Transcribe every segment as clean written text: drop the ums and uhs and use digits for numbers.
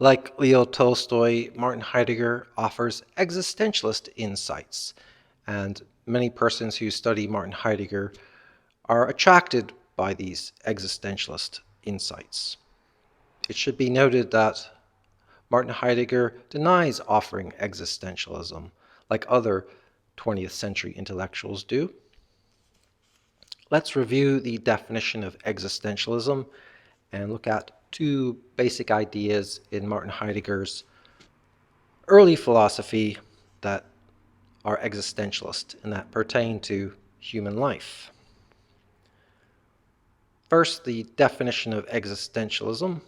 Like Leo Tolstoy, Martin Heidegger offers existentialist insights, and many persons who study Martin Heidegger are attracted by these existentialist insights. It should be noted that Martin Heidegger denies offering existentialism, like other 20th century intellectuals do. Let's review the definition of existentialism and look at two basic ideas in Martin Heidegger's early philosophy that are existentialist and that pertain to human life. First, the definition of existentialism.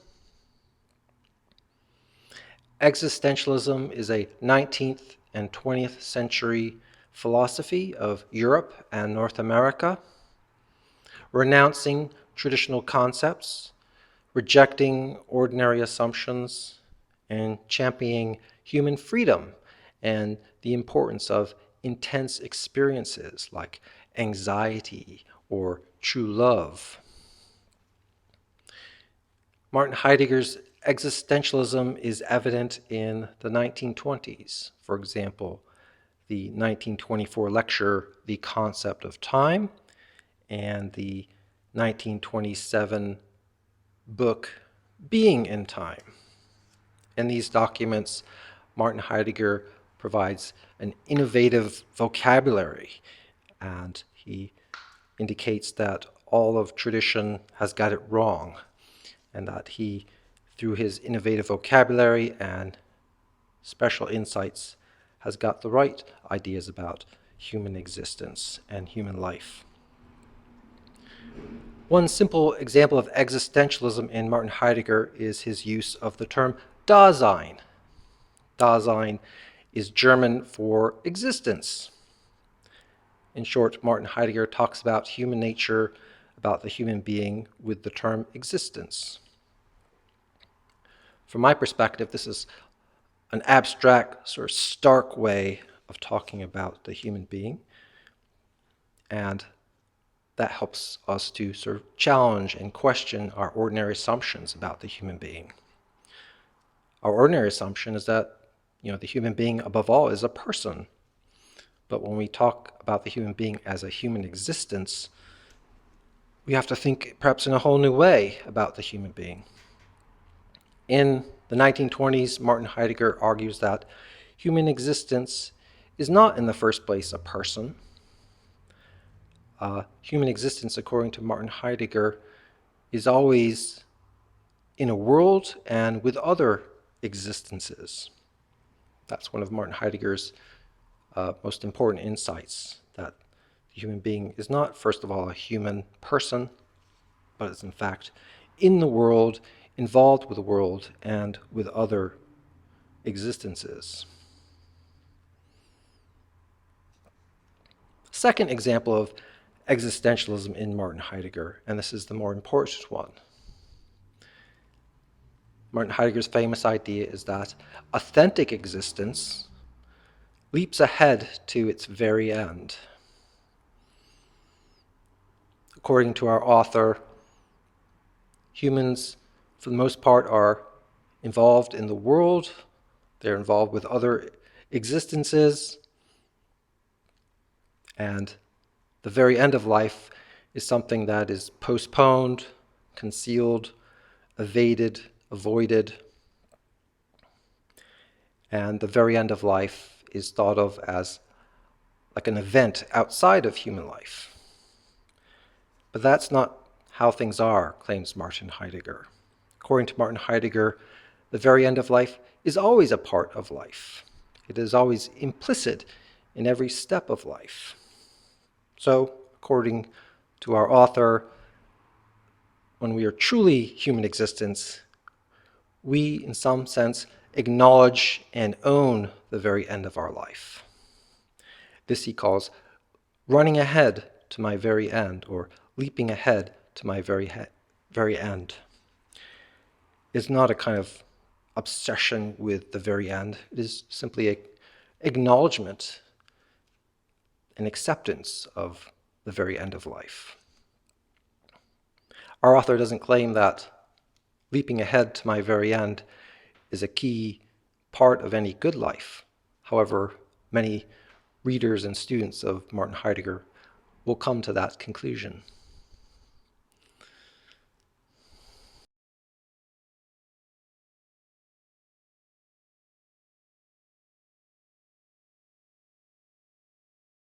Existentialism is a 19th and 20th century philosophy of Europe and North America, renouncing traditional concepts, rejecting ordinary assumptions, and championing human freedom and the importance of intense experiences like anxiety or true love. Martin Heidegger's existentialism is evident in the 1920s. For example, the 1924 lecture, The Concept of Time, and the 1927 book, Being in Time. In these documents, Martin Heidegger provides an innovative vocabulary, and he indicates that all of tradition has got it wrong, and that he, through his innovative vocabulary and special insights, has got the right ideas about human existence and human life. One simple example of existentialism in Martin Heidegger is his use of the term Dasein. Dasein is German for existence. In short, Martin Heidegger talks about human nature, about the human being, with the term existence. From my perspective, this is an abstract, sort of stark way of talking about the human being, and that helps us to sort of challenge and question our ordinary assumptions about the human being. Our ordinary assumption is that, the human being above all is a person. But when we talk about the human being as a human existence, we have to think perhaps in a whole new way about the human being. In the 1920s, Martin Heidegger argues that human existence is not in the first place a person. Human existence, according to Martin Heidegger, is always in a world and with other existences. That's one of Martin Heidegger's most important insights, that the human being is not, first of all, a human person, but is in fact in the world, involved with the world, and with other existences. Second example of existentialism in Martin Heidegger, and this is the more important one. Martin Heidegger's famous idea is that authentic existence leaps ahead to its very end. According to our author, humans, for the most part, are involved in the world. They're involved with other existences. And the very end of life is something that is postponed, concealed, evaded, avoided. And the very end of life is thought of as like an event outside of human life. But that's not how things are, claims Martin Heidegger. According to Martin Heidegger, the very end of life is always a part of life. It is always implicit in every step of life. So, according to our author, when we are truly human existence, we, in some sense, acknowledge and own the very end of our life. This he calls running ahead to my very end, or leaping ahead to my very end. It's not a kind of obsession with the very end. It is simply an acknowledgement, an acceptance of the very end of life. Our author doesn't claim that leaping ahead to my very end is a key part of any good life. However, many readers and students of Martin Heidegger will come to that conclusion.